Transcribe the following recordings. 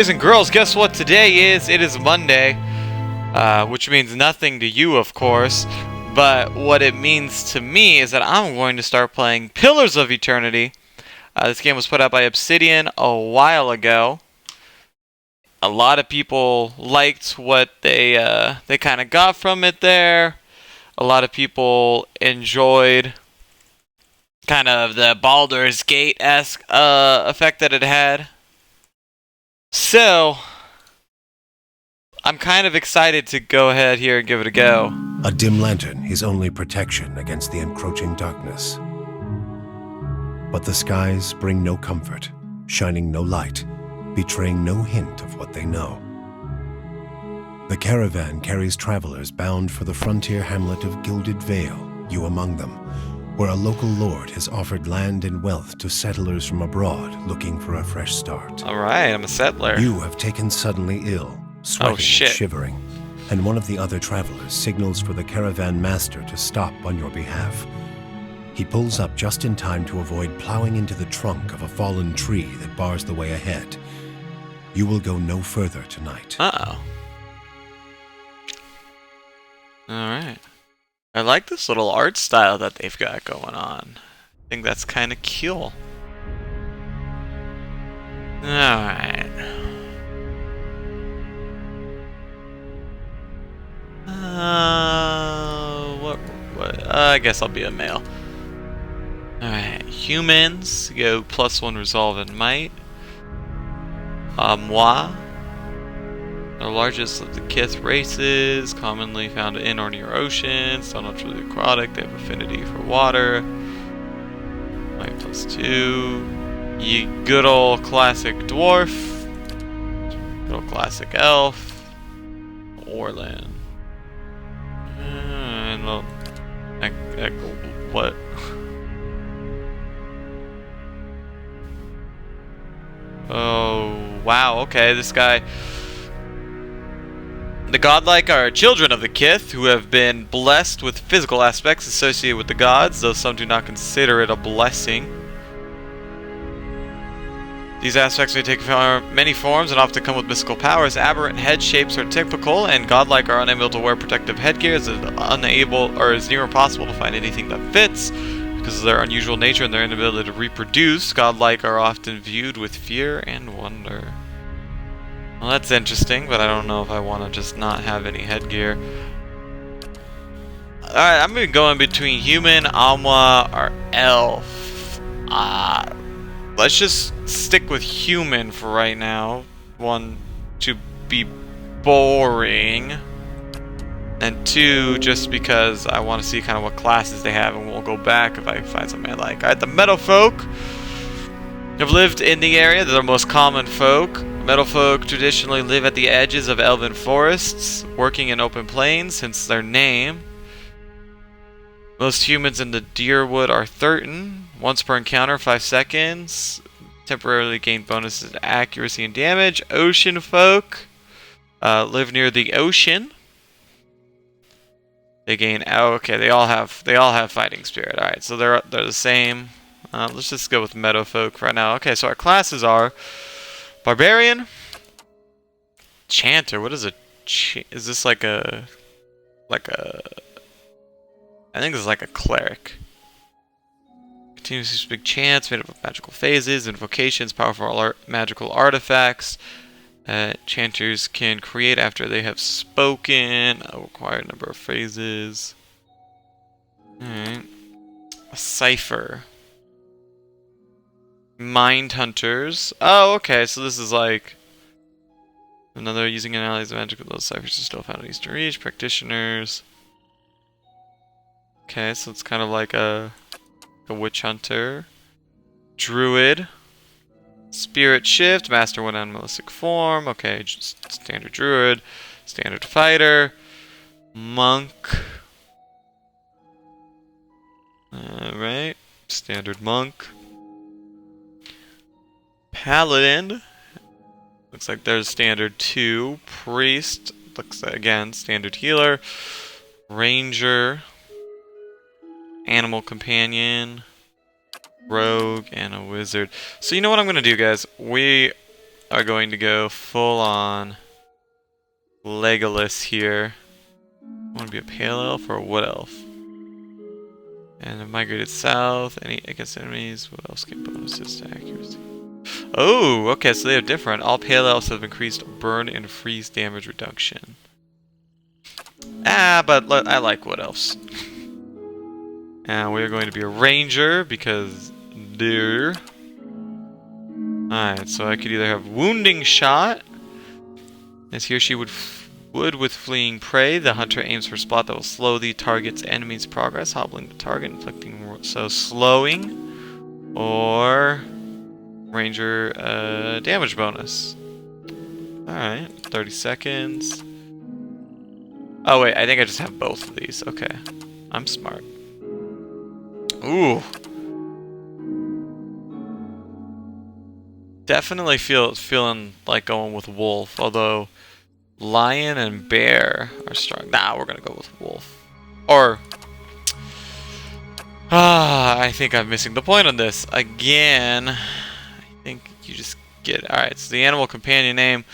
Boys and girls, guess what today is? It is Monday, which means nothing to you, of course. But what it means to me is that I'm going to start playing Pillars of Eternity. This game was put out by Obsidian a while ago. A lot of people liked what they kind of got from it there. A lot of people enjoyed kind of the Baldur's Gate-esque effect that it had. So, I'm kind of excited to go ahead here and give it a go. A dim lantern, his only protection against the encroaching darkness. But the skies bring no comfort, shining no light, betraying no hint of what they know. The caravan carries travelers bound for the frontier hamlet of Gilded Vale, you among them, where a local lord has offered land and wealth to settlers from abroad looking for a fresh start. Alright, I'm a settler. You have taken suddenly ill, sweating and shivering, and one of the other travelers signals for the caravan master to stop on your behalf. He pulls up just in time to avoid plowing into the trunk of a fallen tree that bars the way ahead. You will go no further tonight. Uh-oh. Alright. I like this little art style that they've got going on. I think that's kind of cool. Alright. I guess I'll be a male. Alright, humans go +1 resolve and might. Moi. The largest of the Kith races, commonly found in or near oceans, still not truly aquatic, they have affinity for water. Might +2. Ye good old classic dwarf. Good old classic elf. Orlan. And what? Oh, wow, okay, this guy. The godlike are children of the Kith, who have been blessed with physical aspects associated with the gods, though some do not consider it a blessing. These aspects may take many forms and often come with mystical powers. Aberrant head shapes are typical, and godlike are unable to wear protective headgear, as is near impossible to find anything that fits. Because of their unusual nature and their inability to reproduce, godlike are often viewed with fear and wonder. Well, that's interesting, but I don't know if I want to just not have any headgear. Alright, I'm going to go in between human, Amwa, or elf. Let's just stick with human for right now. One, to be boring. And two, just because I want to see kind of what classes they have, and we'll go back if I find something I like. Alright, the meadow folk have lived in the area. They're the most common folk. Meadow folk traditionally live at the edges of elven forests, working in open plains, hence their name. Most humans in the Deerwood are certain. Once per encounter, 5 seconds. Temporarily gain bonuses to accuracy and damage. Ocean folk live near the ocean. They gain. Oh, okay. They all have fighting spirit. All right, so they're the same. Let's just go with meadow folk right now. Okay, so our classes are barbarian, chanter. What is a? Is this like a? I think this is like a cleric. Continuously speak chants made up of magical phases, invocations, powerful magical artifacts. Chanters can create after they have spoken. A required number of phrases. Alright. A cipher. Mind hunters. Oh, okay, so this is like another using an ally's magical. Those ciphers are still found in Eastern Reach. Practitioners. Okay, so it's kind of like a witch hunter. Druid. Spirit shift. Master one animalistic form. Okay, just standard druid. Standard fighter. Monk. Alright. Standard monk. Paladin. Looks like there's standard 2. Priest. Looks like, again, standard healer. Ranger. Animal companion. Rogue and a wizard. So you know what I'm going to do, guys? are going to go full on Legolas here. Want to be a pale elf or a wood elf? And have migrated south. Any against enemies. What else get bonuses to accuracy? Oh, okay, so they are different. All pale elves have increased burn and freeze damage reduction. But I like wood elves. And we're going to be a ranger because there. Alright, so I could either have wounding shot, as he or she would with fleeing prey. The hunter aims for a spot that will slow the target's enemy's progress, hobbling the target, inflicting so slowing, or ranger damage bonus. Alright, 30 seconds. Oh wait, I think I just have both of these. Okay, I'm smart. Ooh. Definitely feeling like going with wolf, although lion and bear are strong. Nah, we're gonna go with wolf. Or I think I'm missing the point on this again. I think you just get it. All right, so the animal companion name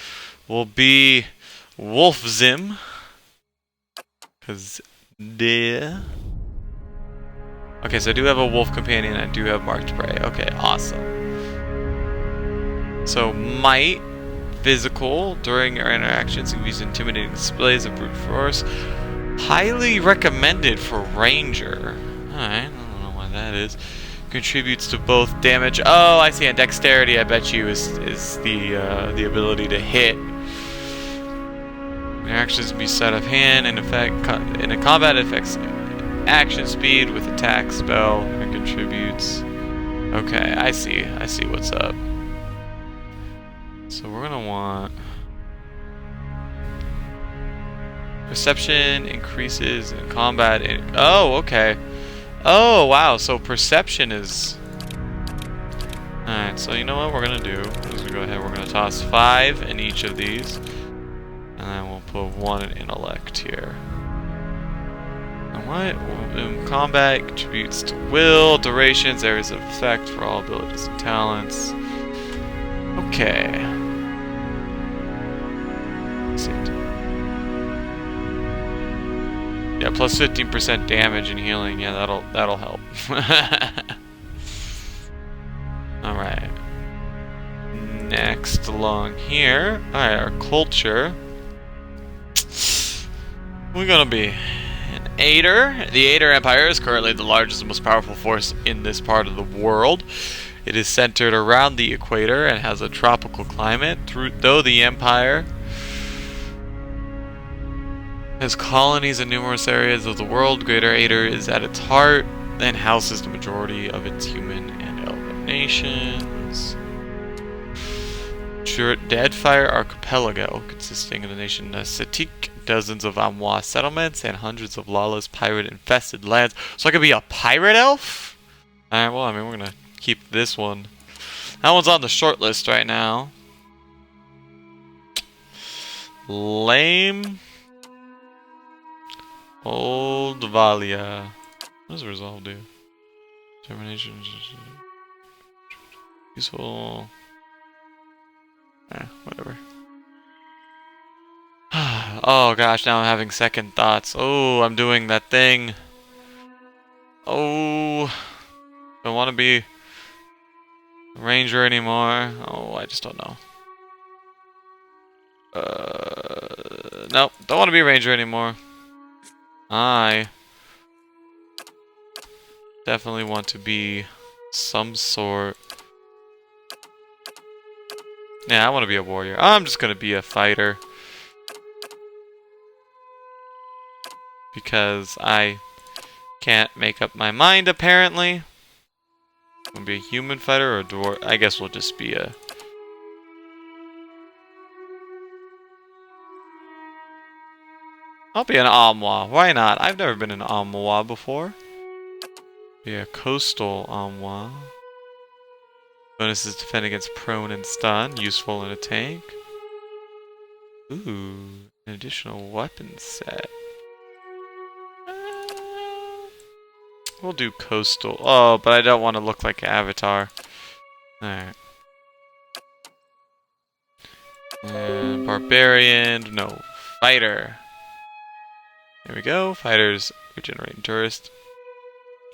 will be Wolfzim, cause there. Okay, so I do have a wolf companion. I do have marked prey. Okay, awesome. So might, physical, during our interactions, we use intimidating displays of brute force. Highly recommended for ranger. Alright, I don't know why that is. Contributes to both damage. Oh, I see. And dexterity, I bet you, is the ability to hit. Actions be set of hand and effect in a combat affects action speed with attack spell and contributes. Okay, I see what's up. So we're gonna want perception increases in combat. Oh, okay. Oh, wow. So perception is. Alright, so you know what we're gonna do is we go ahead. We're gonna toss 5 in each of these, and then we'll put 1 in intellect here. And what? Combat contributes to will, durations, areas of effect for all abilities and talents. Okay. Yeah, plus 15% damage and healing. Yeah, that'll help. All right. Next along here. All right, our culture. We're gonna be an Ader. The Ader Empire is currently the largest and most powerful force in this part of the world. It is centered around the equator and has a tropical climate. Though the empire has colonies in numerous areas of the world, Greater Ader is at its heart and houses the majority of its human and elven nations. Deadfire Archipelago, consisting of the nation Setik, dozens of Amwa settlements, and hundreds of lawless pirate-infested lands. So I could be a pirate elf? Alright, well, I mean, we're gonna keep this one. That one's on the short list right now. Lame. Old Valia. What does resolve do? Termination. Useful. Whatever. Oh gosh, now I'm having second thoughts. Oh, I'm doing that thing. Oh. Don't want to be a ranger anymore. Oh, I just don't know. Nope, don't want to be a ranger anymore. I definitely want to be some sort. Yeah, I want to be a warrior. I'm just going to be a fighter. Because I can't make up my mind, apparently. I'm going to be a human fighter or a dwarf. I guess we'll just be a... I'll be an Amwa. Why not? I've never been an Amwa before. Be a coastal Amwa. Bonuses defend against prone and stun. Useful in a tank. Ooh, an additional weapon set. We'll do coastal. Oh, but I don't want to look like Avatar. Alright. And barbarian, no, fighter. There we go, fighters regenerating tourist.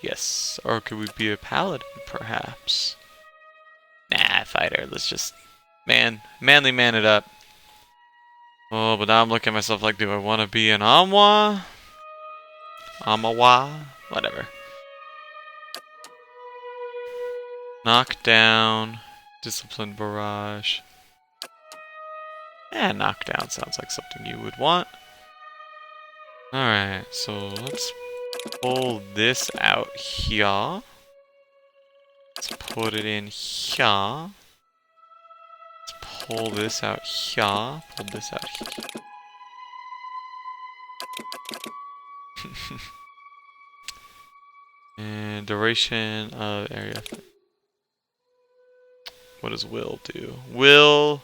Yes, or could we be a paladin, perhaps? Nah, fighter, let's just, manly man it up. Oh, but now I'm looking at myself like, do I want to be an Amwa? Amawa? Whatever. Knockdown, discipline barrage. Knockdown sounds like something you would want. Alright, so let's pull this out here. Let's put it in here. Let's pull this out here. Pull this out here. And duration of area. What does will do? Will,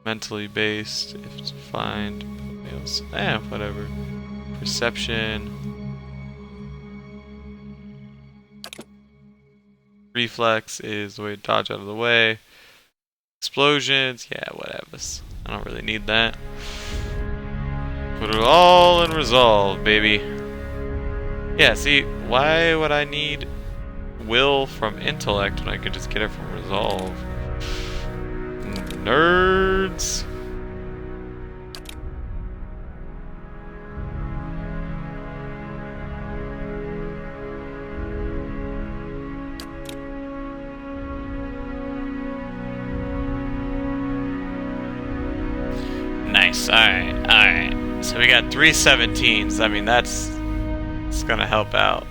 mentally based, if defined, whatever. Perception. Reflex is the way to dodge out of the way. Explosions, yeah, whatever. I don't really need that. Put it all in resolve, baby. Yeah, see, why would I need will from intellect when I could just get it from resolve? Nerds. Nice. Alright. So we got 3 17s. I mean, that's gonna help out.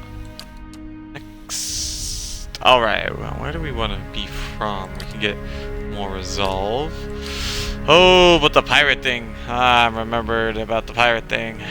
Next. Alright, well, where do we want to be from? We can get more resolve. Oh, but the pirate thing. I remembered about the pirate thing.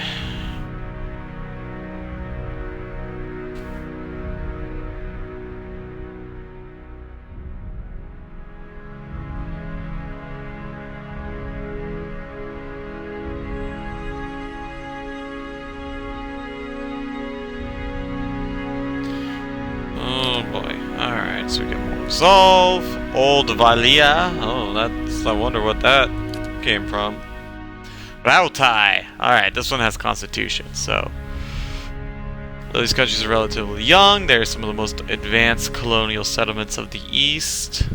So we get more resolve. Old Valia. Oh, I wonder what that came from. Rautai. Alright, this one has constitution, so. Though these countries are relatively young, they're some of the most advanced colonial settlements of the East.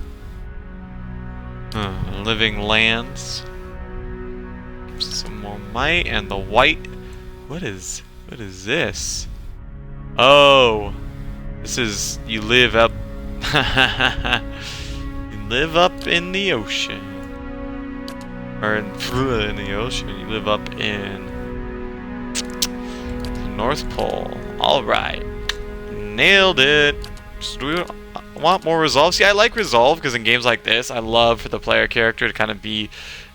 Living lands. Some more might, and the white. What is this? Oh. This is, you live up. You live up in the ocean. Or in the ocean. You live up in the North Pole. Alright. Nailed it. Do we want more resolve? See, I like resolve because in games like this, I love for the player character to kind of be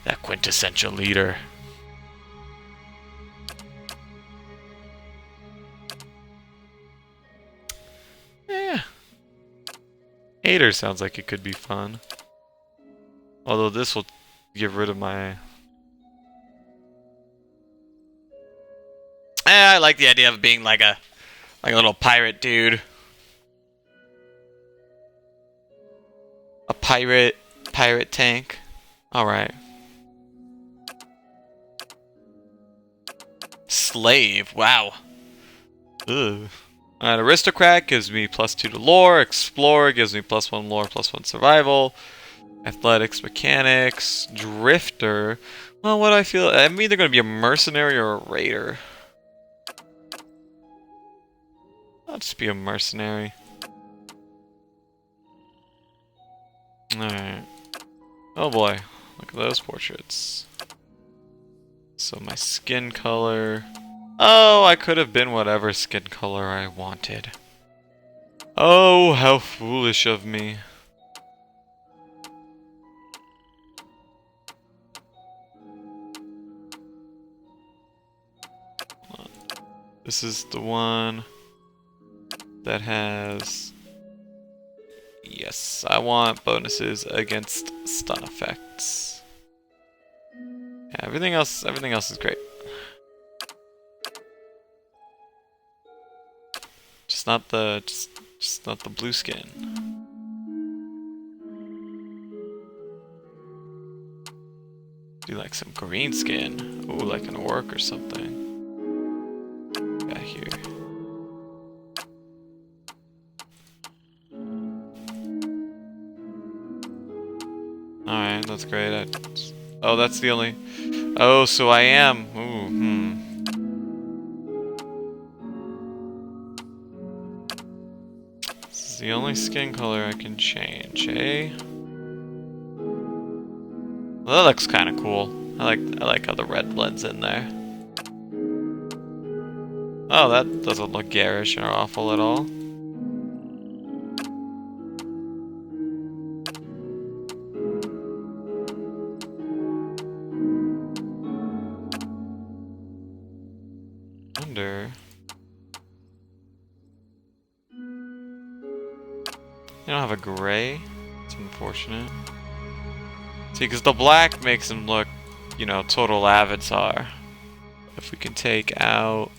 that quintessential leader. Yeah. Hater sounds like it could be fun. Although this will get rid of my... I like the idea of being like a little pirate dude. A pirate tank. Alright. Slave, wow. Ugh. Alright, aristocrat gives me +2 to lore. Explorer gives me +1 lore, +1 survival. Athletics, mechanics. Drifter. Well, what do I feel? I'm either going to be a mercenary or a raider. I'll just be a mercenary. Alright. Oh boy. Look at those portraits. So my skin color... Oh, I could have been whatever skin color I wanted. Oh, how foolish of me. This is the one that has... Yes, I want bonuses against stun effects. Yeah, everything else is great. Just not the just not the blue skin. Do like some green skin. Ooh, like an orc or something. Got here. Alright, that's great. Oh, that's the only... Oh, so I am... Ooh, This is the only skin color I can change, eh? Well, that looks kind of cool. I like how the red blends in there. Oh, that doesn't look garish or awful at all. Wonder. You don't have a gray? It's unfortunate. See, because the black makes him look, you know, total avatar. If we can take out...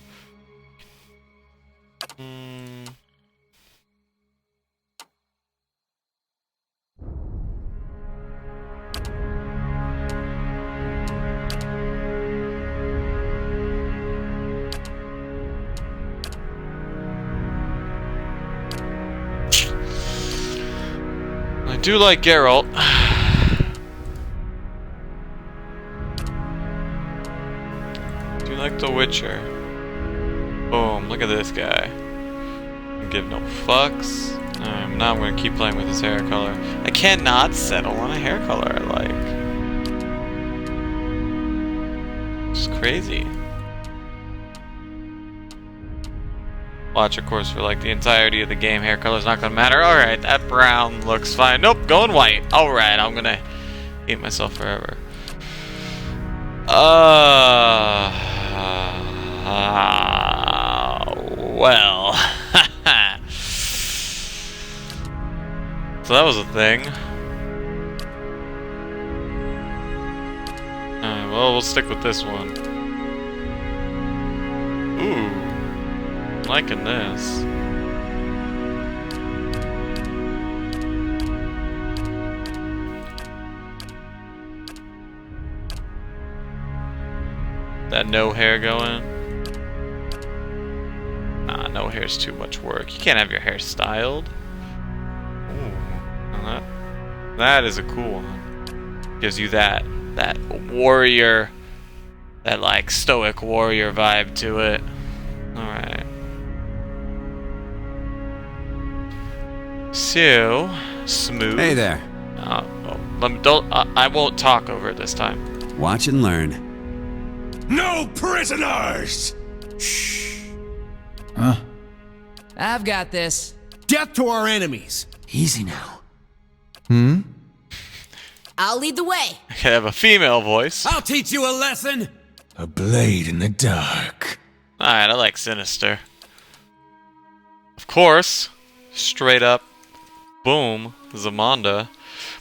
I do like Geralt. Do like The Witcher. Boom, look at this guy. Give no fucks. Now I'm gonna keep playing with his hair color. I cannot settle on a hair color I like. It's crazy. Watch, of course, for like the entirety of the game, hair color's not gonna matter. Alright, that brown looks fine. Nope, going white. Alright, I'm gonna hate myself forever. Well. So that was a thing. Alright, well, we'll stick with this one. Ooh. I'm liking this. That no hair going? Nah, no hair's too much work. You can't have your hair styled. Ooh. That is a cool one. Gives you that warrior, that like stoic warrior vibe to it. Alright. So smooth. Hey there. I won't talk over it this time. Watch and learn. No prisoners! Shh. Huh? I've got this. Death to our enemies! Easy now. I'll lead the way. I can have a female voice. I'll teach you a lesson! A blade in the dark. Alright, I like Sinister. Of course. Straight up. Boom. Zamanda.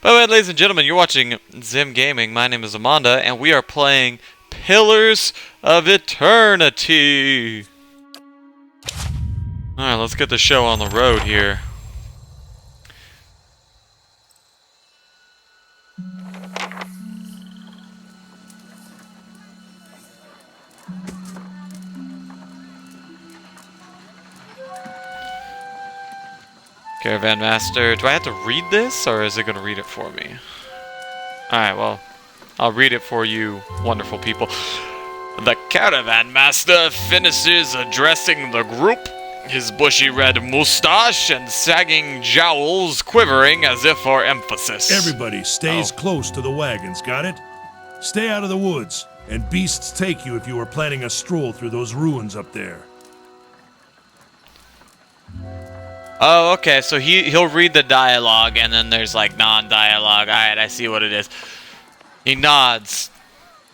By the way, ladies and gentlemen, you're watching Zim Gaming. My name is Zamanda, and we are playing Pillars of Eternity. Alright, let's get the show on the road here. Caravan Master. Do I have to read this, or is it going to read it for me? Alright, well, I'll read it for you, wonderful people. The Caravan Master finishes addressing the group, his bushy red mustache and sagging jowls quivering as if for emphasis. Everybody stays close to the wagons, got it? Stay out of the woods, and beasts take you if you are planning a stroll through those ruins up there. Oh, okay, so he'll read the dialogue, and then there's like non-dialogue. Alright, I see what it is. He nods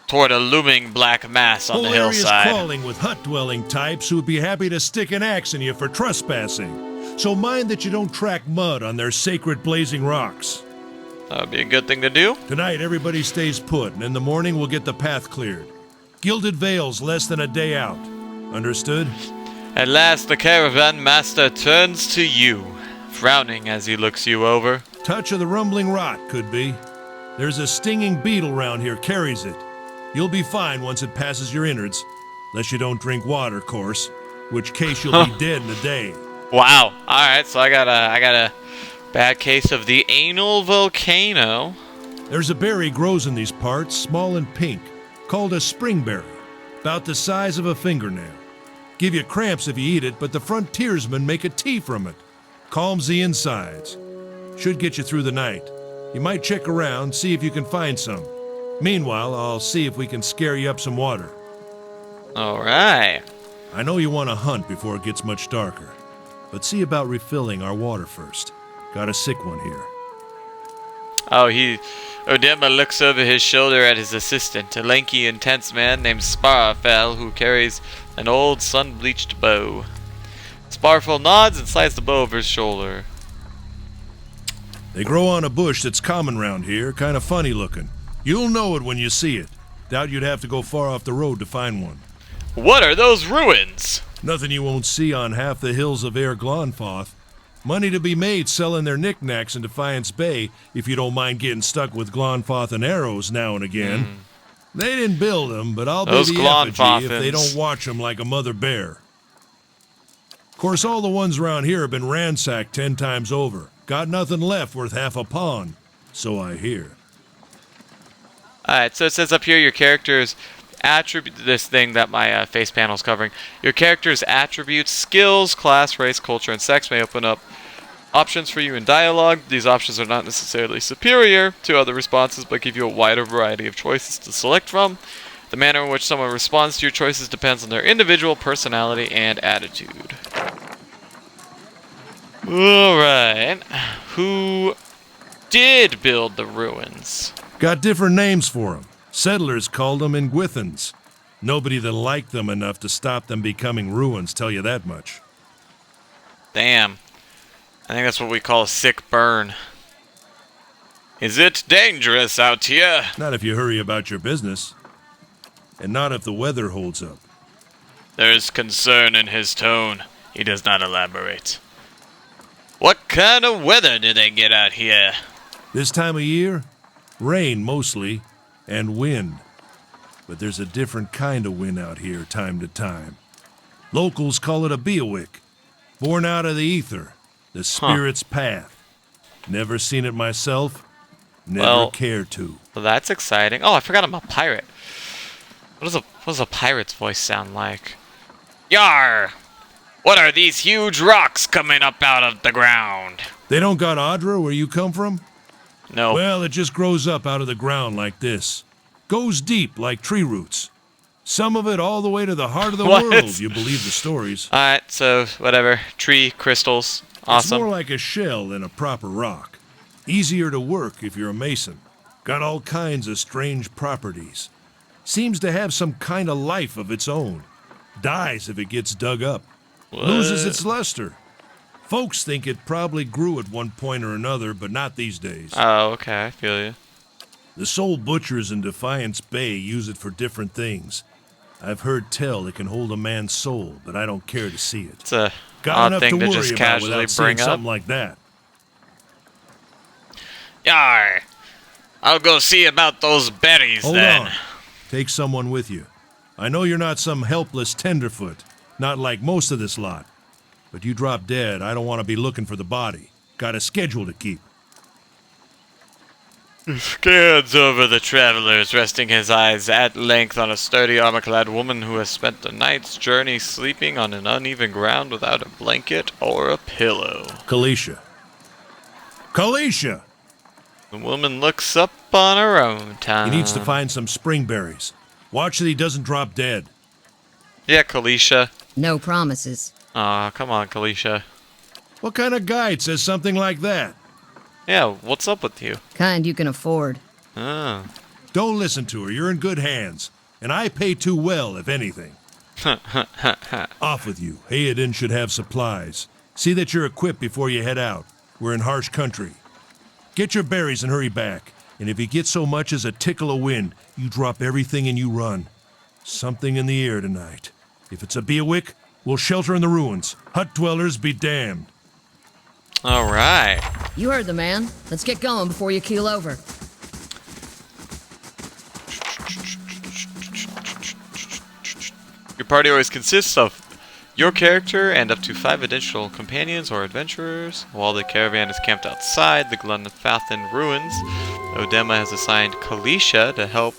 toward a looming black mass on the hillside. Whole crawling with hut-dwelling types who would be happy to stick an axe in you for trespassing. So mind that you don't track mud on their sacred blazing rocks. That would be a good thing to do. Tonight, everybody stays put, and in the morning we'll get the path cleared. Gilded Vale's less than a day out. Understood? At last, the Caravan Master turns to you, frowning as he looks you over. Touch of the rumbling rot, could be. There's a stinging beetle round here carries it. You'll be fine once it passes your innards. Unless you don't drink water, of course. Which case you'll be dead in a day. Wow. Alright, so I got a bad case of the anal volcano. There's a berry grows in these parts, small and pink, called a springberry, about the size of a fingernail. Give you cramps if you eat it, but the frontiersmen make a tea from it. Calms the insides. Should get you through the night. You might check around, see if you can find some. Meanwhile, I'll see if we can scare you up some water. Alright. I know you want to hunt before it gets much darker, but see about refilling our water first. Got a sick one here. Odema looks over his shoulder at his assistant, a lanky, intense man named Sparfell, who carries an old, sun-bleached bow. Sparfell nods and slides the bow over his shoulder. They grow on a bush that's common round here, kind of funny looking. You'll know it when you see it. Doubt you'd have to go far off the road to find one. What are those ruins? Nothing you won't see on half the hills of Air Glonfoth. Money to be made selling their knickknacks in Defiance Bay, if you don't mind getting stuck with Glonfoth and arrows now and again. They didn't build them, but I'll be Those the effigy Glonfothans. if they don't watch them like a mother bear. Of course, all the ones around here have been ransacked 10 times over. Got nothing left worth half a pawn, so I hear. Alright, so it says up here your character's attribute, this thing that my face panel is covering. Your character's attributes, skills, class, race, culture, and sex may open up options for you in dialogue. These options are not necessarily superior to other responses, but give you a wider variety of choices to select from. The manner in which someone responds to your choices depends on their individual personality and attitude. Alright. Who did build the ruins? Got different names for them. Settlers called them Ingwithans. Nobody that liked them enough to stop them becoming ruins, tell you that much. Damn. I think that's what we call a sick burn. Is it dangerous out here? Not if you hurry about your business. And not if the weather holds up. There is concern in his tone. He does not elaborate. What kind of weather do they get out here? This time of year, rain mostly, and wind. But there's a different kind of wind out here time to time. Locals call it a Beowick, born out of the ether, the spirit's path. Never seen it myself, never cared to. Well, that's exciting. Oh, I forgot I'm a pirate. What does a pirate's voice sound like? Yar! What are these huge rocks coming up out of the ground? They don't got Audra where you come from? No. Well, it just grows up out of the ground like this. Goes deep like tree roots. Some of it all the way to the heart of the What? world, if you believe the stories. Alright, so whatever. Tree, crystals. Awesome. It's more like a shell than a proper rock. Easier to work if you're a mason. Got all kinds of strange properties. Seems to have some kind of life of its own. Dies if it gets dug up. What? Loses its luster. Folks think it probably grew at one point or another, but not these days. Oh, okay. I feel you. The soul butchers in Defiance Bay use it for different things. I've heard tell it can hold a man's soul, but I don't care to see it. It's a Got odd enough thing to to worry just about casually without seeing bring up. something like that. Yar! I'll go see about those berries Hold then. on. Take someone with you. I know you're not some helpless tenderfoot, not like most of this lot. But you drop dead, I don't want to be looking for the body. Got a schedule to keep. Scans over the travelers, resting his eyes at length on a sturdy armor-clad woman who has spent a night's journey sleeping on an uneven ground without a blanket or a pillow. Kalisha. Kalisha! The woman looks up on her own time. He needs to find some springberries. Watch that he doesn't drop dead. Yeah, Kalisha. No promises. Aw, come on, Kalisha. What kind of guide says something like that? Yeah, what's up with you? Kind you can afford. Oh. Don't listen to her. You're in good hands. And I pay too well, if anything. Off with you. Hayden should have supplies. See that you're equipped before you head out. We're in harsh country. Get your berries and hurry back. And if you get so much as a tickle of wind, you drop everything and you run. Something in the air tonight. If it's a Beowick, we'll shelter in the ruins. Hut dwellers be damned. Alright. You heard the man. Let's get going before you keel over. Your party always consists of your character and up to 5 additional companions or adventurers. While the caravan is camped outside the Glenfathan ruins, Odema has assigned Kalisha to help.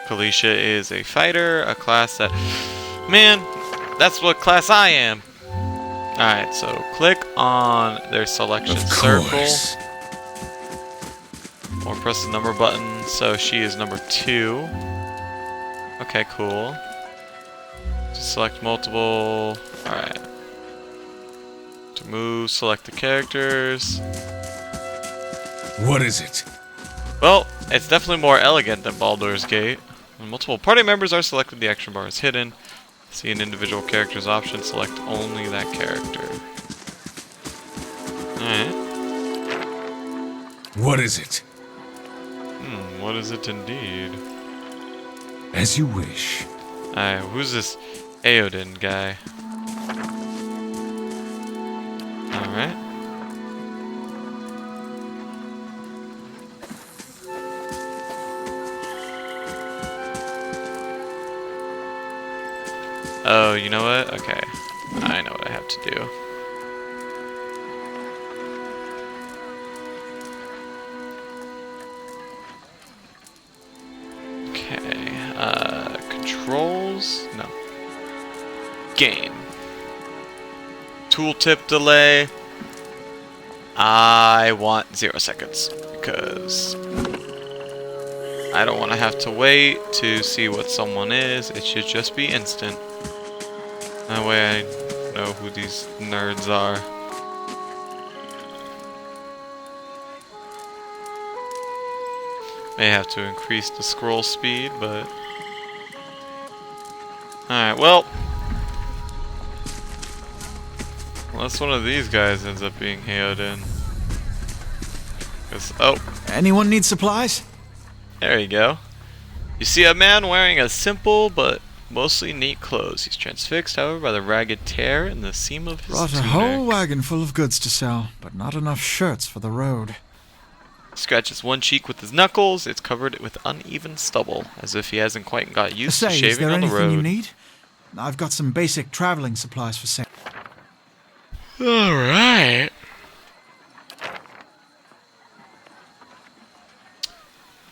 Kalisha is a fighter, a class that... Man, that's what class I am! Alright, so click on their selection circle. Or press the number button, so she is number 2. Okay, cool. Select multiple. Alright. To move, select the characters. What is it? Well, it's definitely more elegant than Baldur's Gate. When multiple party members are selected, the action bar is hidden. See an individual character's option, select only that character. Alright. What is it? What is it indeed? As you wish. Alright, who's this Eodin guy? Alright. Oh, you know what? Okay. I know what I have to do. Controls? No. Game. Tooltip delay. I want 0 seconds because I don't want to have to wait to see what someone is. It should just be instant. That way I know who these nerds are. May have to increase the scroll speed, but... Alright, well... Unless one of these guys ends up being Heodin. Oh. Anyone need supplies? There you go. You see a man wearing a simple but mostly neat clothes. He's transfixed, however, by the ragged tear in the seam of his Brought a tunic. whole wagon full of goods to sell, but not enough shirts for the road. Scratches one cheek with his knuckles. It's covered with uneven stubble, as if he hasn't quite got used to Say, shaving is there on the anything road. you need? I've got some basic traveling supplies for sale. Alright.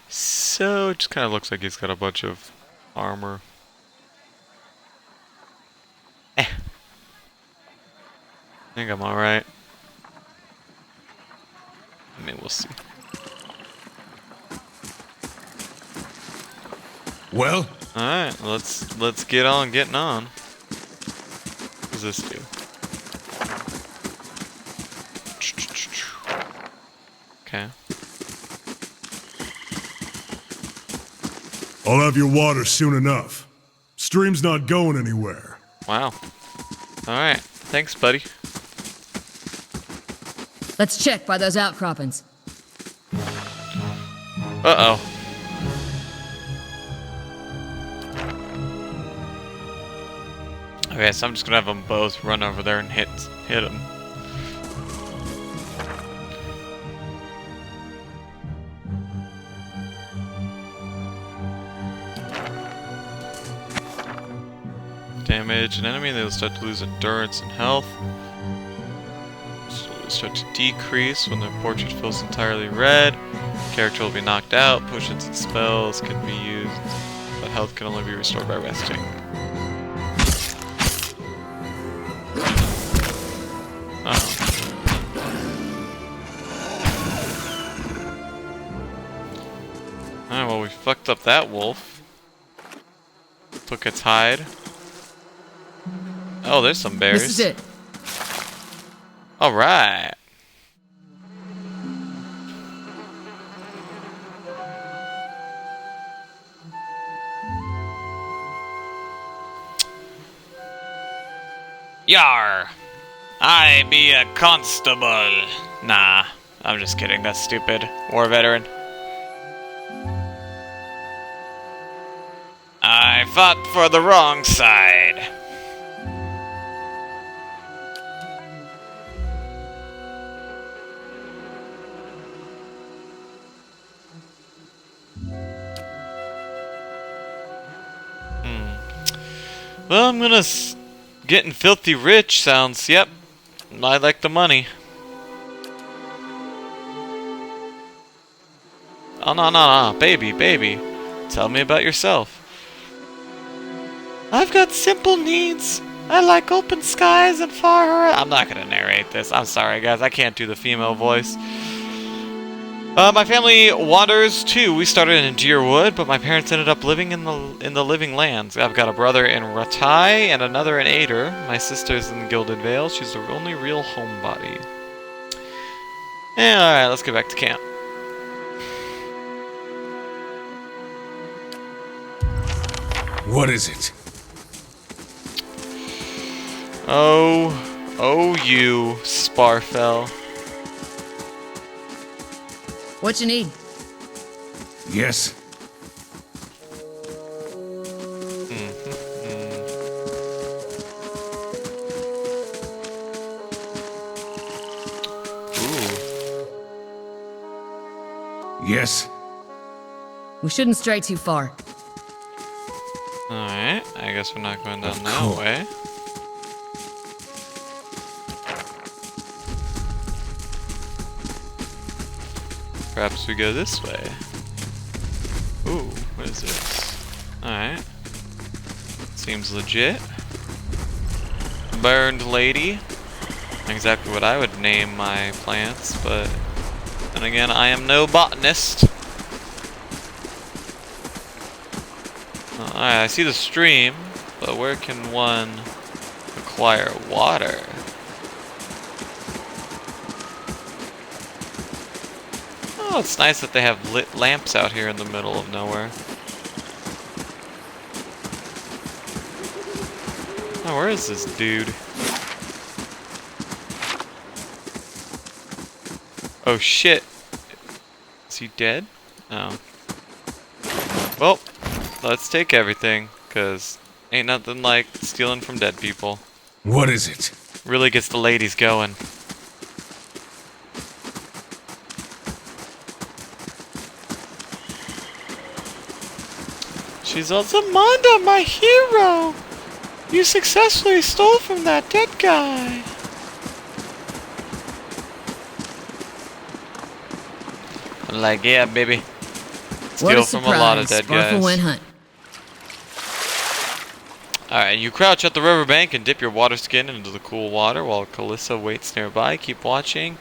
So, it just kind of looks like he's got a bunch of armor. I think I'm alright. I mean, we'll see. Well? Alright, let's get on getting on. What does this do? Okay. I'll have your water soon enough. Stream's not going anywhere. Wow. Alright. Thanks, buddy. Let's check by those outcroppings. Uh-oh. Okay, so I'm just gonna have them both run over there and hit them. Damage an enemy, they'll start to lose endurance and health. Slowly start to decrease when their portrait fills entirely red. Character will be knocked out, potions and spells can be used, but health can only be restored by resting. Alright, well we fucked up that wolf. Took its hide. Oh, there's some berries. This is it. Alright. Yar! I be a constable. Nah, I'm just kidding, that's stupid. War veteran. I fought for the wrong side. Well, I'm gonna getting filthy rich sounds, yep. I like the money. Oh, no, baby. Tell me about yourself. I've got simple needs. I like open skies and far horizons. I'm not gonna narrate this. I'm sorry, guys. I can't do the female voice. My family wanders too. We started in Deerwood, but my parents ended up living in the living lands. I've got a brother in Ratai and another in Ader. My sister's in Gilded Vale. She's the only real homebody. Alright, let's get back to camp. What is it? Oh, you, Sparfell. What you need? Yes. Yes. We shouldn't stray too far. Alright, I guess we're not going down Of that course. way. Perhaps we go this way. Ooh, what is this? Alright. Seems legit. Burned lady. Not exactly what I would name my plants, but then again, I am no botanist. Alright, I see the stream, but where can one acquire water? Oh, it's nice that they have lit lamps out here in the middle of nowhere. Oh, where is this dude? Oh shit. Is he dead? No. Well, let's take everything, cause ain't nothing like stealing from dead people. What is it? Really gets the ladies going. She's Alzamanda, my hero! You successfully stole from that dead guy. I'm like, yeah, baby. What Steal a from a lot of surprise. dead guys. Sparkle went hunt. Alright, you crouch at the riverbank and dip your water skin into the cool water while Kalissa waits nearby. Keep watching.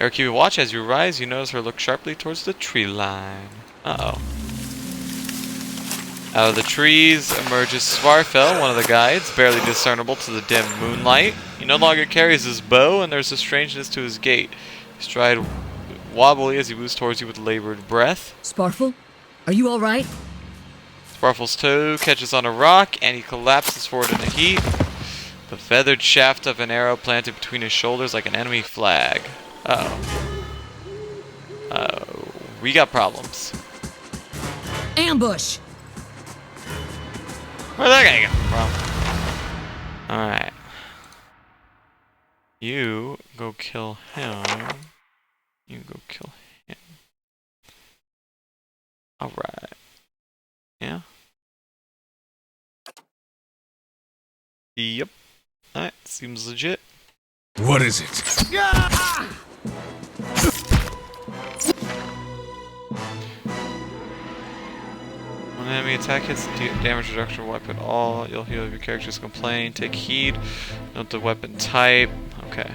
Or keep watch as you rise. You notice her look sharply towards the tree line. Uh-oh. Out of the trees emerges Svarfell, one of the guides, barely discernible to the dim moonlight. He no longer carries his bow, and there's a strangeness to his gait. His stride wobbly as he moves towards you with labored breath. Sparkle? Are you alright? Sparfell's toe catches on a rock, and he collapses forward in a heap. The feathered shaft of an arrow planted between his shoulders like an enemy flag. Uh-oh. Uh-oh. We got problems. Ambush! Where'd that guy come from? Alright. You go kill him. You go kill him. Alright. Yeah? Yep. Alright, seems legit. What is it? When an enemy attack hits, damage reduction will wipe it all. You'll heal if your characters complain. Take heed. Note the weapon type. Okay.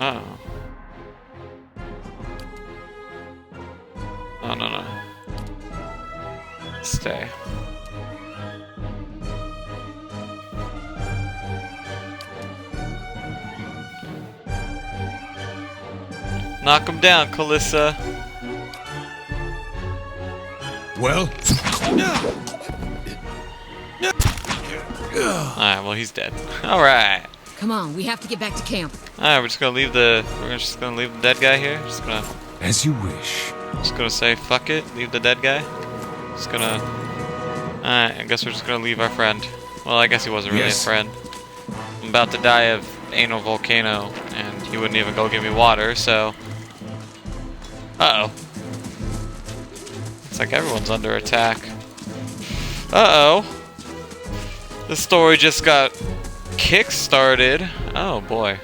Uh-oh. Oh, no. Stay. Knock him down, Kalissa. Well? Alright, well, he's dead. Alright. Come on, we have to get back to camp. Alright, we're just gonna leave the dead guy here. As you wish. Just gonna say fuck it, leave the dead guy. Just gonna alright, I guess we're just gonna leave our friend. Well, I guess he wasn't really Yes. a friend. I'm about to die of anal volcano, and he wouldn't even go give me water, so Uh-oh. Looks like everyone's under attack. Uh-oh. The story just got kick-started. Oh, boy.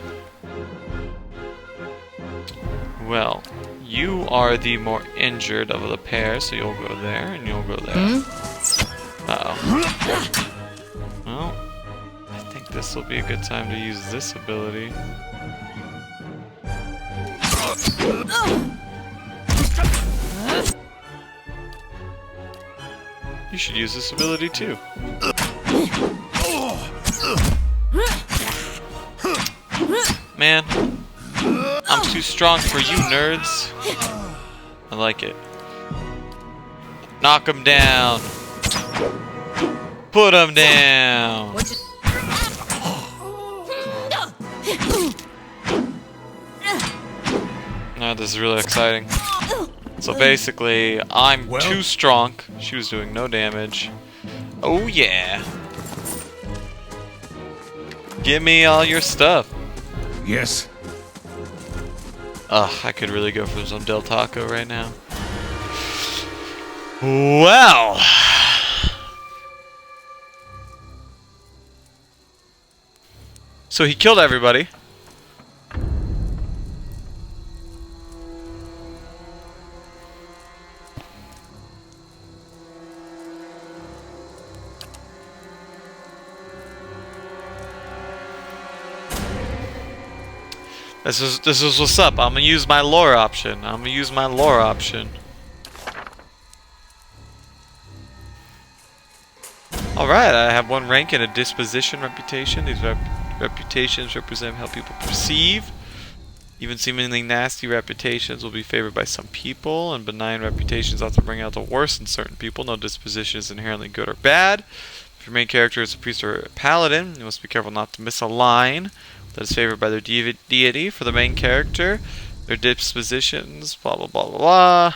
Well, you are the more injured of the pair, so you'll go there, and you'll go there. Uh-oh. Well, I think this will be a good time to use this ability. You should use this ability too. Man, I'm too strong for you, nerds. I like it. Knock him down. Put him down. No, this is really exciting. So basically, I'm too strong. She was doing no damage. Oh yeah. Give me all your stuff. Yes. Ugh, I could really go for some Del Taco right now. Well. So he killed everybody. This is what's up. I'm gonna use my lore option. Alright, I have one rank and a disposition reputation. These reputations represent how people perceive. Even seemingly nasty reputations will be favored by some people, and benign reputations often bring out the worst in certain people. No disposition is inherently good or bad. If your main character is a priest or a paladin, you must be careful not to miss a line that is favored by their deity. For the main character, their dispositions, blah blah blah blah blah.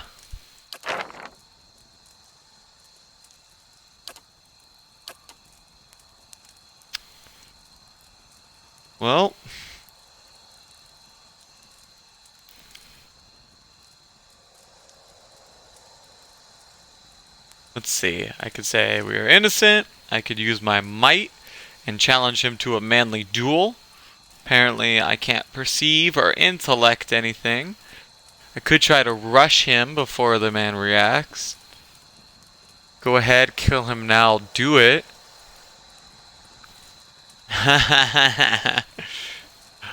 Well, let's see. I could say we are innocent. I could use my might and challenge him to a manly duel. Apparently, I can't perceive or intellect anything. I could try to rush him before the man reacts. Go ahead, kill him now. Do it.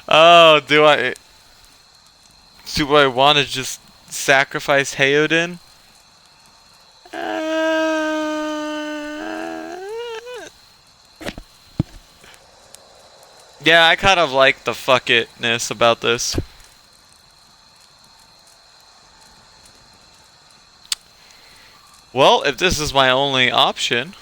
Oh, do I want to just sacrifice Heoden? Yeah, I kind of like the fuck itness about this. Well, if this is my only option.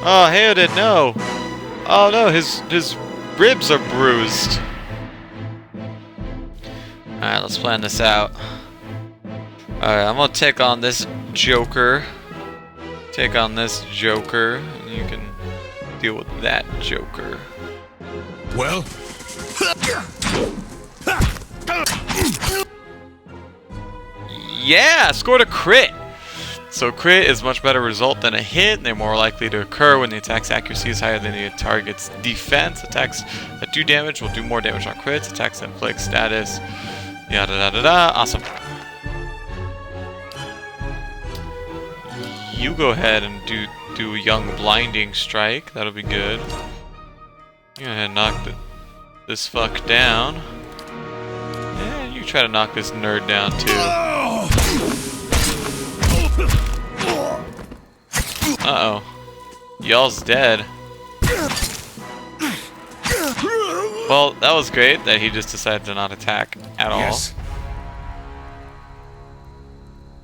Oh, Heoden, no. Oh no, his ribs are bruised. Alright, let's plan this out. Alright, I'm gonna take on this Joker. Take on this Joker. And you can deal with that Joker. Well? Yeah! Scored a crit! So crit is much better result than a hit. They're more likely to occur when the attack's accuracy is higher than the target's defense. Attacks that do damage will do more damage on crits. Attacks that inflict status. Yada da da da. Awesome. You go ahead and do a young blinding strike. That'll be good. You go ahead and knock this fuck down. Yeah, you try to knock this nerd down too. Uh-oh. Y'all's dead. Well, that was great that he just decided to not attack at all. Yes.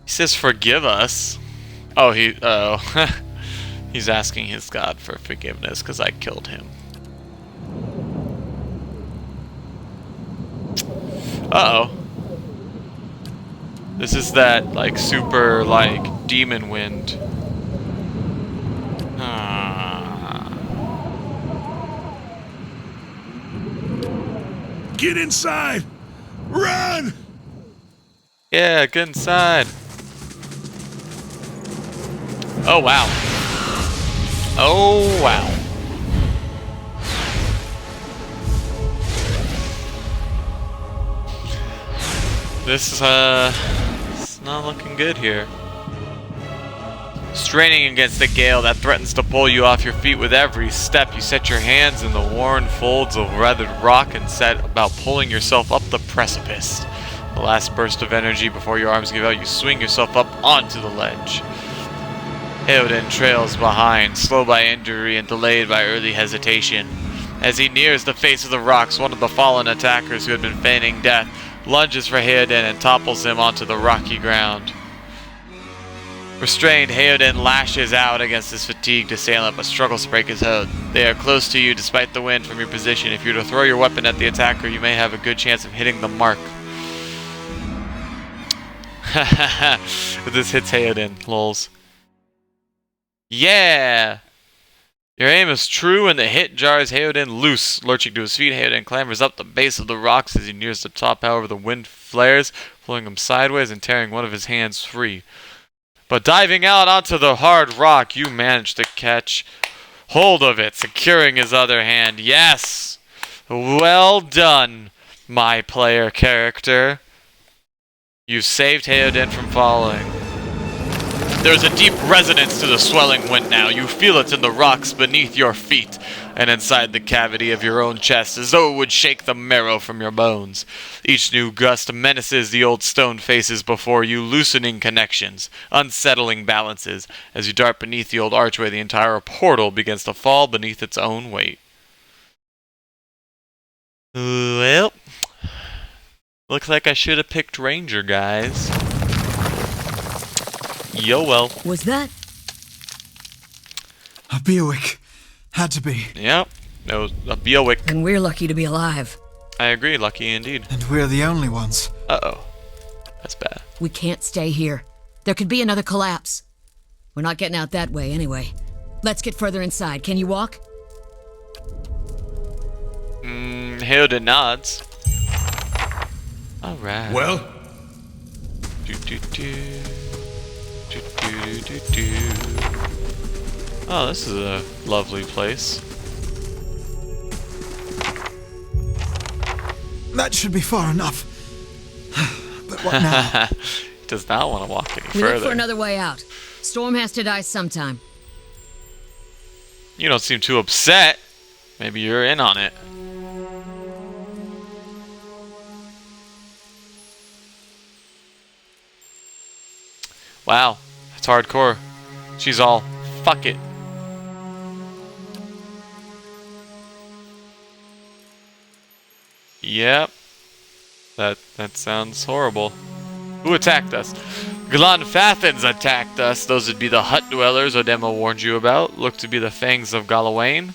He says forgive us. Oh, he's asking his god for forgiveness because I killed him. Uh-oh. This is that, like, super, like, demon wind. Get inside! Run! Yeah, get inside. Oh, wow. Oh, wow. This is, it's not looking good here. Straining against the gale that threatens to pull you off your feet with every step, you set your hands in the worn folds of weathered rock and set about pulling yourself up the precipice. The last burst of energy before your arms give out, you swing yourself up onto the ledge. Heoden trails behind, slow by injury and delayed by early hesitation. As he nears the face of the rocks, one of the fallen attackers who had been feigning death lunges for Heoden and topples him onto the rocky ground. Restrained, Heoden lashes out against his fatigued assailant, but struggles to break his hold. They are close to you despite the wind from your position. If you're to throw your weapon at the attacker, you may have a good chance of hitting the mark. This hits Heoden, lols. Yeah! Your aim is true and the hit jars Heoden loose. Lurching to his feet, Heoden clambers up the base of the rocks as he nears the top. However, the wind flares, pulling him sideways and tearing one of his hands free. But diving out onto the hard rock, you manage to catch hold of it, securing his other hand. Yes! Well done, my player character. You've saved Heoden from falling. There's a deep resonance to the swelling wind now. You feel it in the rocks beneath your feet and inside the cavity of your own chest, as though it would shake the marrow from your bones. Each new gust menaces the old stone faces before you, loosening connections, unsettling balances. As you dart beneath the old archway, the entire portal begins to fall beneath its own weight. Well, looks like I should have picked Ranger, guys. Yo, well. Was that? A Beowick. Had to be. Yep, it was a Beowick. And we're lucky to be alive. I agree, lucky indeed. And we're the only ones. Uh-oh. That's bad. We can't stay here. There could be another collapse. We're not getting out that way anyway. Let's get further inside. Can you walk? Heoden nods. Alright. Well, Oh, this is a lovely place. That should be far enough. But what now? Does not want to walk any We further. look for another way out. Storm has to die sometime. You don't seem too upset. Maybe you're in on it. Wow, that's hardcore. She's all, fuck it. Yep. That sounds horrible. Who attacked us? Glanfathans attacked us. Those would be the hut dwellers Odema warned you about. Look to be the Fangs of Galawain,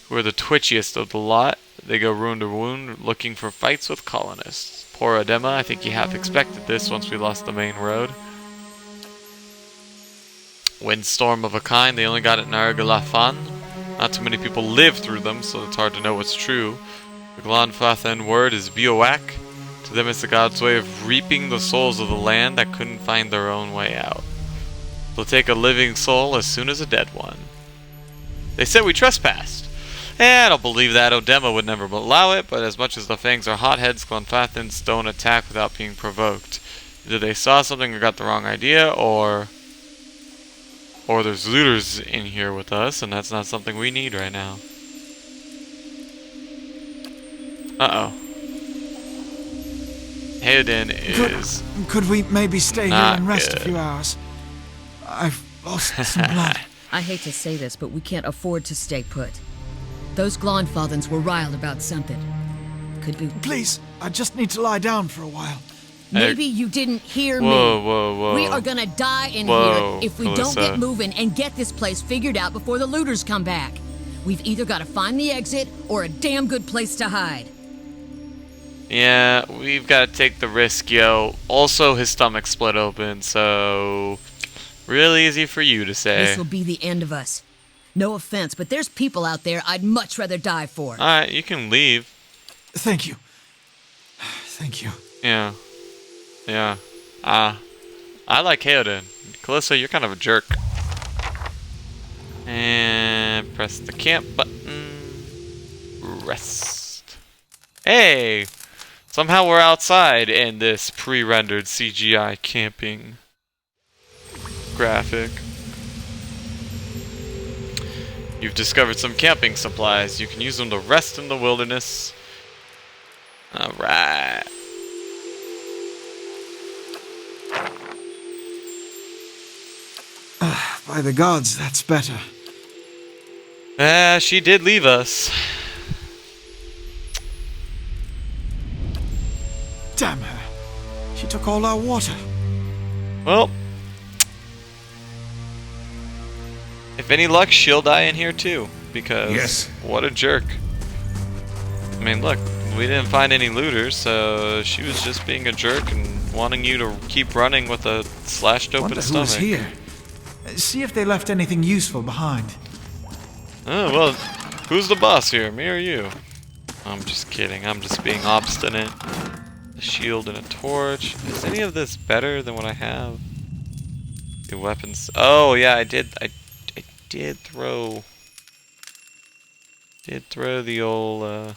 who are the twitchiest of the lot. They go wound to wound, looking for fights with colonists. Poor Odema, I think he half expected this once we lost the main road. Windstorm of a kind, they only got it in Nargalafan. Not too many people live through them, so it's hard to know what's true. The Glanfathan word is Beowac. To them it's the god's way of reaping the souls of the land that couldn't find their own way out. They'll take a living soul as soon as a dead one. They said we trespassed. I don't believe that. Odema would never allow it, but as much as the Fangs are hotheads, Glanfathans don't attack without being provoked. Either they saw something or got the wrong idea, or there's looters in here with us, and that's not something we need right now. Uh-oh. Heoden is... Could we maybe stay here not and rest good. a few hours? I've lost some blood. I hate to say this, but we can't afford to stay put. Those Glonfathans were riled about something. Could be... Please, I just need to lie down for a while. Maybe you didn't hear Whoa, me. whoa, whoa. We are gonna die in Whoa, here if we don't Alyssa. get moving and get this place figured out before the looters come back. We've either got to find the exit or a damn good place to hide. Yeah, we've got to take the risk, yo. Also, his stomach split open, so... Real easy for you to say. This will be the end of us. No offense, but there's people out there I'd much rather die for. Alright, you can leave. Thank you. Thank you. Yeah. Yeah. I like Heoden. Callisto, you're kind of a jerk. And press the camp button. Rest. Hey! Somehow we're outside in this pre-rendered CGI camping graphic. You've discovered some camping supplies. You can use them to rest in the wilderness. Alright. By the gods, that's better. She did leave us. Damn her. She took all our water. Well, if any luck, she'll die in here too. Because Yes. what a jerk. I mean, look, we didn't find any looters, so she was just being a jerk and wanting you to keep running with a slashed open Wonder stomach. who's here. See if they left anything useful behind. Oh, well, who's the boss here, me or you? I'm just kidding, I'm just being obstinate. A shield and a torch. Is any of this better than what I have? The weapons. Oh, yeah, I did throw the old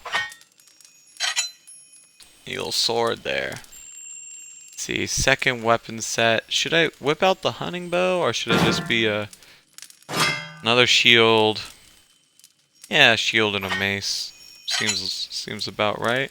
sword there. Let's see, second weapon set. Should I whip out the hunting bow, or should it just be another shield? Yeah, a shield and a mace. Seems about right.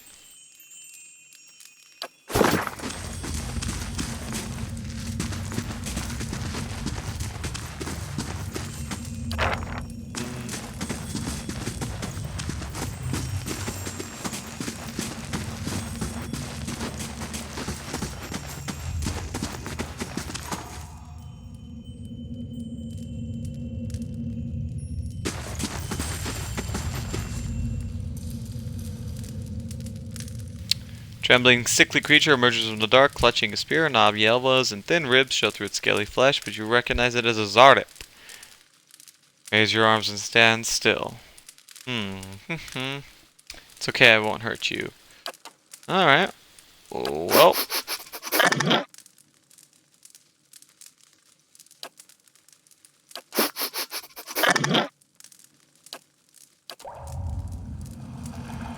Trembling, sickly creature emerges from the dark, clutching a spear, knobby elbows, and thin ribs show through its scaly flesh, but you recognize it as a Zardip. Raise your arms and stand still. It's okay, I won't hurt you. Alright. Well.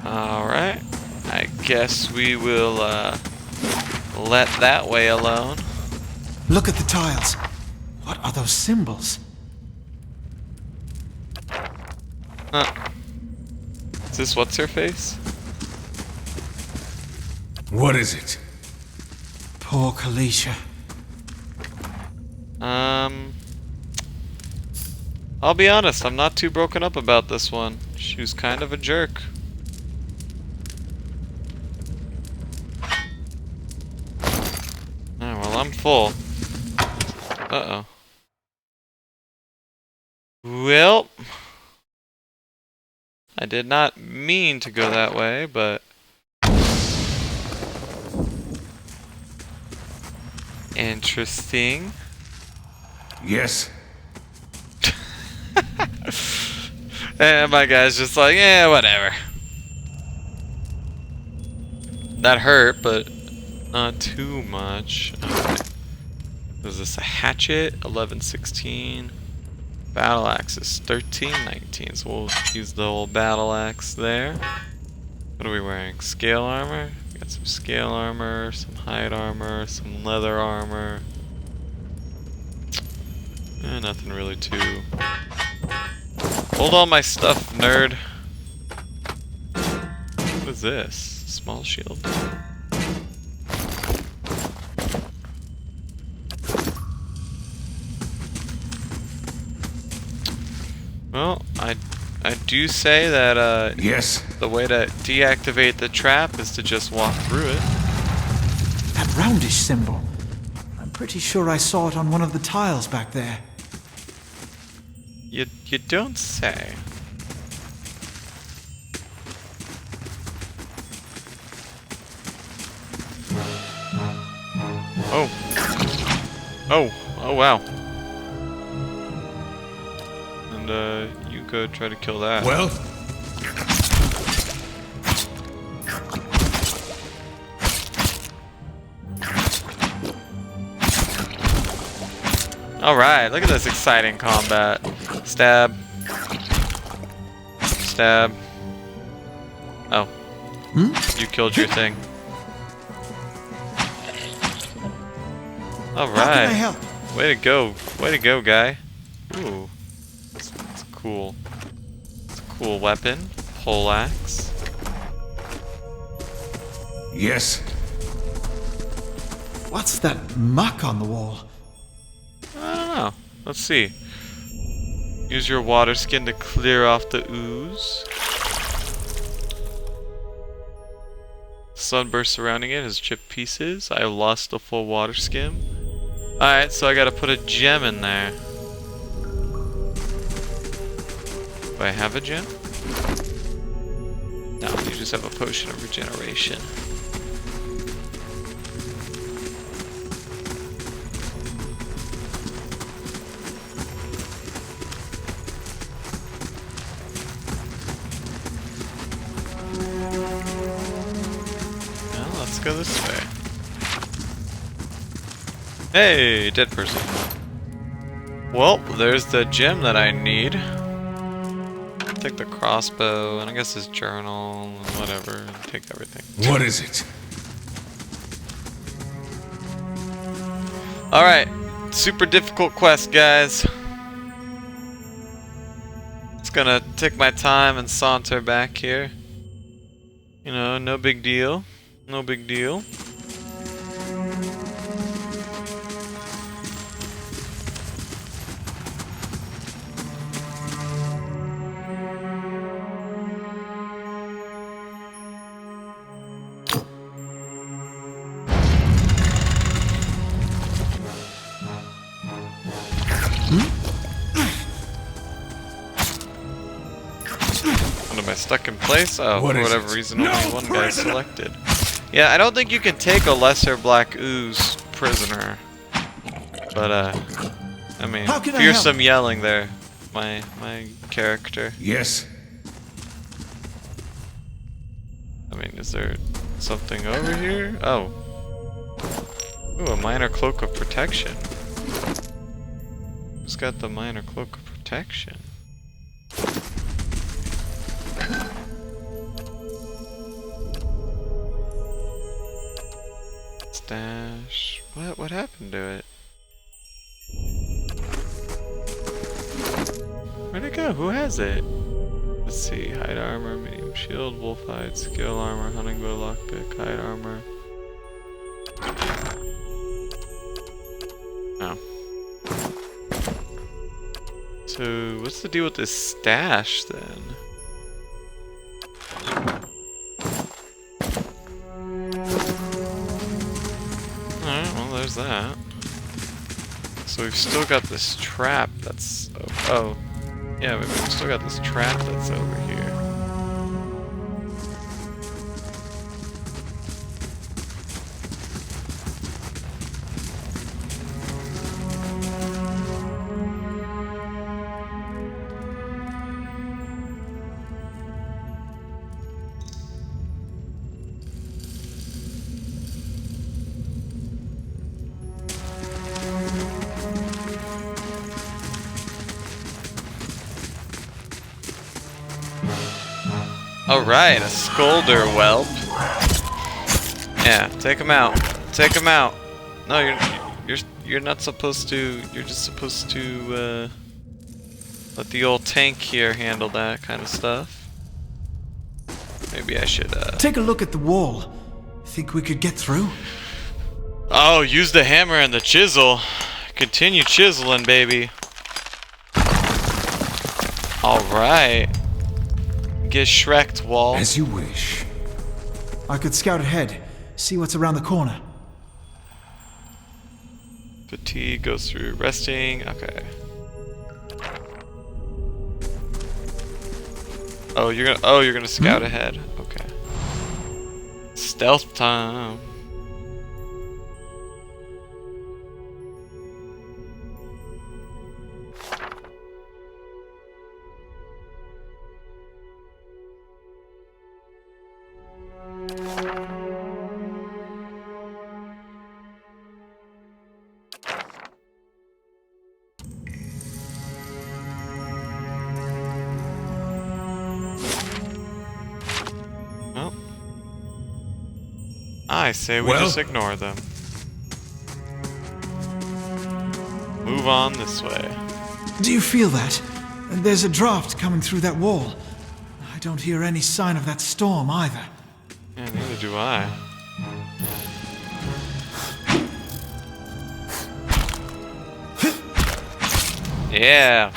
Alright. I guess we will let that way alone. Look at the tiles. What are those symbols? Is this what's her face? What is it? Poor Kalisha. I'll be honest, I'm not too broken up about this one. She was kind of a jerk. Well, I'm full. Uh-oh. Well, I did not mean to go that way, but interesting. Yes. And my guy's just like, yeah, whatever. That hurt, but not too much. Okay. Is this a hatchet? 1116. Battle axe is 1319. So we'll use the old battle axe there. What are we wearing? Scale armor? Got some scale armor, some hide armor, some leather armor. Nothing really too. Hold all my stuff, nerd. What is this? Small shield. Well, I do say that Yes. the way to deactivate the trap is to just walk through it. That roundish symbol. I'm pretty sure I saw it on one of the tiles back there. You don't say. Oh. Oh wow. And go try to kill that. Well, Alright, look at this exciting combat. Stab. Stab. Oh. You killed your thing. How can I Alright. help? Way to go. Way to go, guy. Ooh. That's cool. It's a cool weapon. Poleaxe. yes. What's that muck on the wall? I don't know. Let's see. Use your water skin to clear off the ooze. Sunburst surrounding it has chipped pieces. I lost a full water skim. Alright, so I gotta put a gem in there. Do I have a gem? No, you just have a potion of regeneration. Well, let's go this way. Hey, dead person. Well, there's the gem that I need. Take the crossbow, and I guess his journal, and whatever. Take everything. What is it? Alright, super difficult quest, guys. It's gonna take my time and saunter back here. You know, no big deal. No big deal. What, am I stuck in place? Oh, What for is whatever it? reason, No only one guy prisoner! selected. Yeah, I don't think you can take a lesser black ooze prisoner. But, I mean, How can I fearsome yelling there, my character. Yes. I mean, is there something over here? Oh. Ooh, a minor cloak of protection. Who's got the minor cloak of protection? Stash. What happened to it? Where'd it go? Who has it? Let's see. Hide armor, medium shield, wolf hide, skill armor, hunting bow, lockpick, hide armor. Oh. So, what's the deal with this stash then? Alright, well, there's that. So, we've still got this trap that's. Oh. Yeah, we've still got this trap that's over here. Alright, a Scolder whelp. Yeah, take him out. Take him out. No, you're not supposed to. You're just supposed to let the old tank here handle that kind of stuff. Maybe I should Take a look at the wall. Think we could get through? Oh, use the hammer and the chisel. Continue chiseling, baby. Alright. Get Shrek'd, wall. As you wish. I could scout ahead, see what's around the corner. Fatigue goes through resting. Okay. Oh, you're gonna scout ahead. Okay. Stealth time. I say we just ignore them. Move on this way. Do you feel that? There's a draft coming through that wall. I don't hear any sign of that storm either. Yeah, neither do I. Yeah.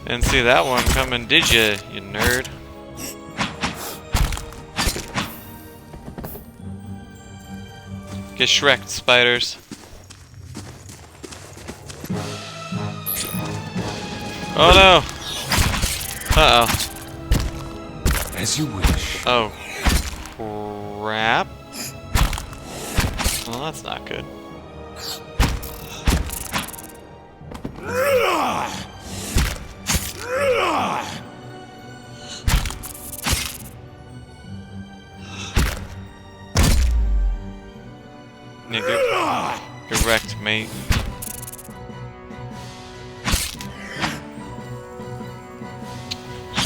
Didn't see that one coming, did you nerd? Get Shrek'd, spiders. Oh no! Uh-oh. As you wish. Oh. Crap. Well, that's not good. Yeah, get wrecked, mate.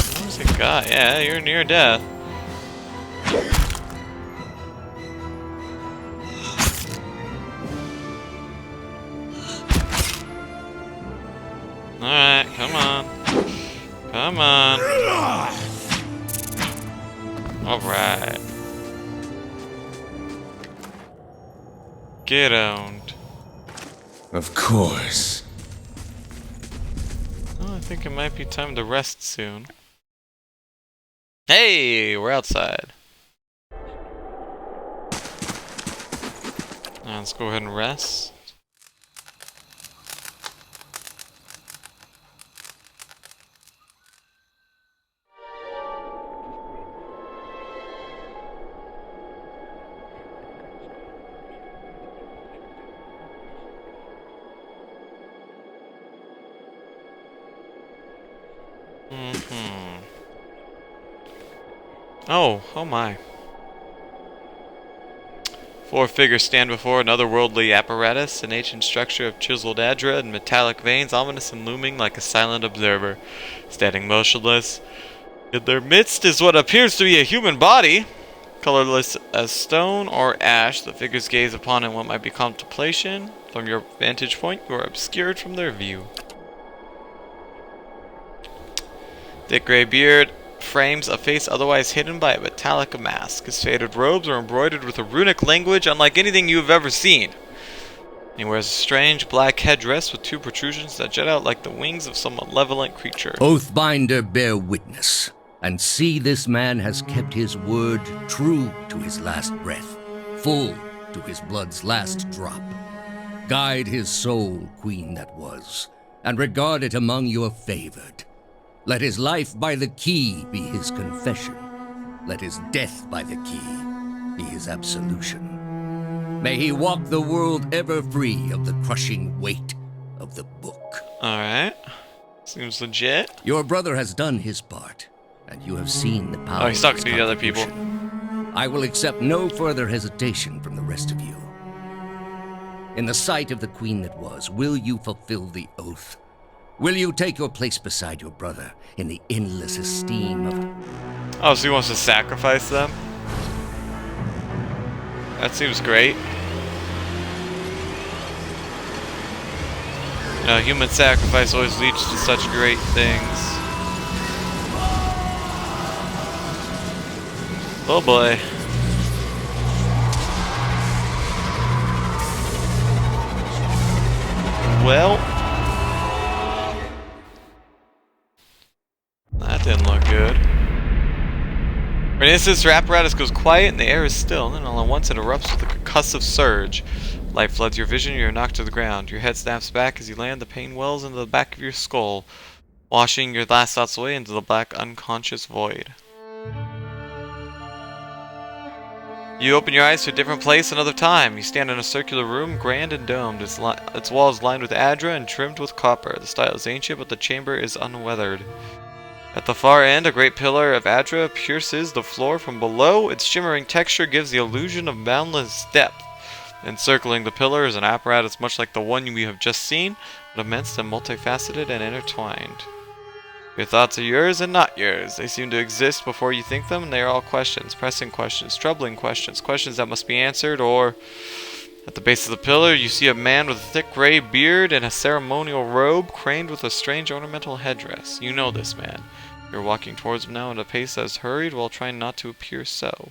What was it got? Yeah, you're near death. Alright, come on. Come on. Alright. Get owned. Of course. Oh, I think it might be time to rest soon. Hey, we're outside. Now let's go ahead and rest. Oh my. Four figures stand before an otherworldly apparatus, an ancient structure of chiseled adra and metallic veins, ominous and looming like a silent observer. Standing motionless. In their midst is what appears to be a human body. Colorless as stone or ash, the figures gaze upon in what might be contemplation. From your vantage point, you are obscured from their view. Thick gray beard frames a face otherwise hidden by a metallic mask. His faded robes are embroidered with a runic language unlike anything you have ever seen. He wears a strange black headdress with two protrusions that jut out like the wings of some malevolent creature. Oathbinder, bear witness, and see this man has kept his word true to his last breath, full to his blood's last drop. Guide his soul, queen that was, and regard it among your favored. Let his life by the key be his confession. Let his death by the key be his absolution. May he walk the world ever free of the crushing weight of the book. Alright. Seems legit. Your brother has done his part, and you have seen the power. Oh, he's talking to the other people. I will accept no further hesitation from the rest of you. In the sight of the queen that was, will you fulfill the oath? Will you take your place beside your brother in the endless esteem of... Oh, so he wants to sacrifice them? That seems great. You know, human sacrifice always leads to such great things. Oh boy. Well, that didn't look good. For an instant, the apparatus goes quiet and the air is still, and all at once it erupts with a concussive surge. Light floods your vision, you're knocked to the ground. Your head snaps back as you land, the pain wells into the back of your skull, washing your last thoughts away into the black, unconscious void. You open your eyes to a different place, another time. You stand in a circular room, grand and domed. Its walls lined with adra and trimmed with copper. The style is ancient, but the chamber is unweathered. At the far end, a great pillar of adra pierces the floor from below. Its shimmering texture gives the illusion of boundless depth. Encircling the pillar is an apparatus much like the one we have just seen, but immense and multifaceted and intertwined. Your thoughts are yours and not yours. They seem to exist before you think them, and they are all questions, pressing questions, troubling questions, questions that must be answered, or... At the base of the pillar, you see a man with a thick gray beard and a ceremonial robe, craned with a strange ornamental headdress. You know this man. You're walking towards him now at a pace that is hurried while trying not to appear so.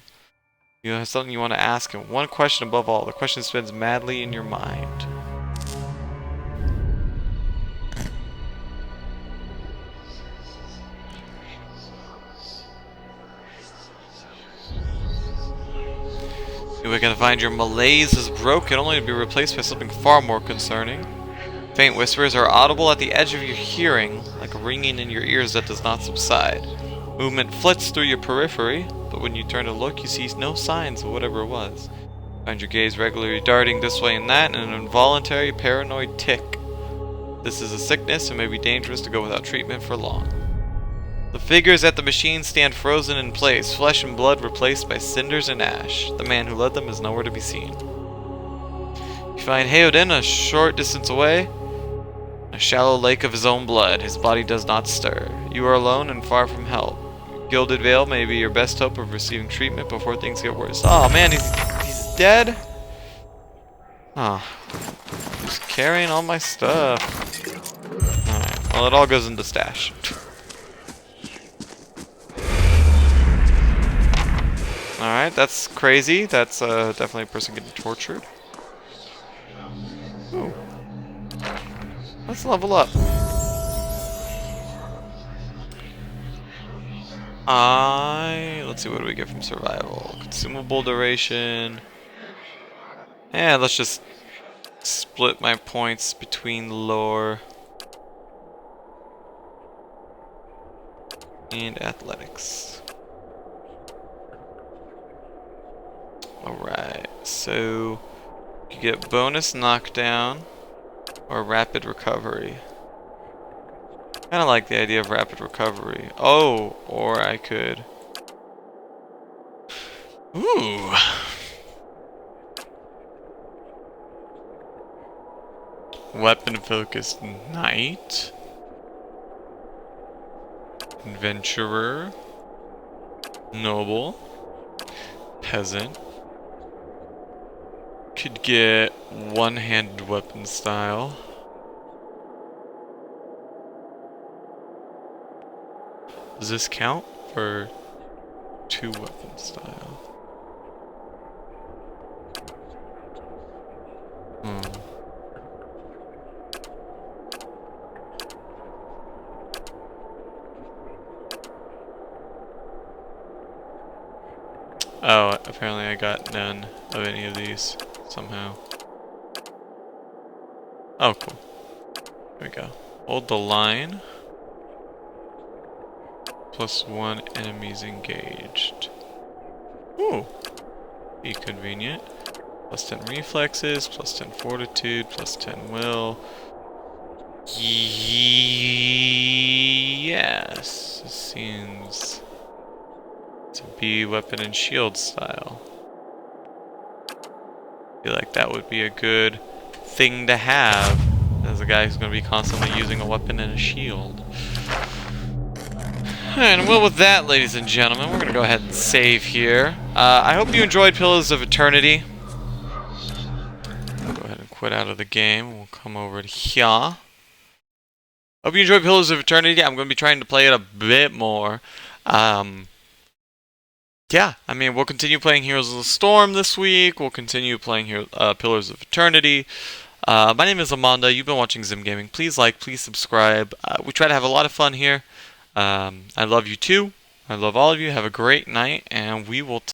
You have something you want to ask him. One question above all. The question spins madly in your mind. We're gonna find your malaise is broken, only to be replaced by something far more concerning. Faint whispers are audible at the edge of your hearing, like a ringing in your ears that does not subside. Movement flits through your periphery, but when you turn to look, you see no signs of whatever it was. Find your gaze regularly darting this way and that in an involuntary paranoid tick. This is a sickness and may be dangerous to go without treatment for long. The figures at the machine stand frozen in place, flesh and blood replaced by cinders and ash. The man who led them is nowhere to be seen. You find Heoden a short distance away, a shallow lake of his own blood. His body does not stir. You are alone and far from help. Gilded Veil may be your best hope of receiving treatment before things get worse. Oh man, he's dead? Oh. Just carrying all my stuff. Alright, well it all goes in the stash. Alright, that's crazy. That's definitely a person getting tortured. Ooh. Let's level up. Let's see, what do we get from survival? Consumable duration. Yeah, let's just split my points between lore and athletics. Alright, so you get bonus knockdown or rapid recovery. Kinda like the idea of rapid recovery. Oh, or I could... Ooh! Weapon focused knight. Adventurer. Noble. Peasant. Could get one-handed weapon style. Does this count for two weapon style? Oh, apparently I got none of any of these somehow. Oh, cool. Here we go. Hold the line. +1 enemies engaged. Ooh. Be convenient. +10 reflexes, +10 fortitude, +10 will. Yes. This seems to be weapon and shield style. I feel like that would be a good thing to have as a guy who's going to be constantly using a weapon and a shield. And well, with that, ladies and gentlemen, we're going to go ahead and save here. I hope you enjoyed Pillars of Eternity. I'll go ahead and quit out of the game. We'll come over to here. Hope you enjoyed Pillars of Eternity. I'm going to be trying to play it a bit more. Yeah, I mean, we'll continue playing Heroes of the Storm this week. We'll continue playing Pillars of Eternity. My name is Amanda. You've been watching Zim Gaming. Please like, please subscribe. We try to have a lot of fun here. I love you too. I love all of you. Have a great night, and we will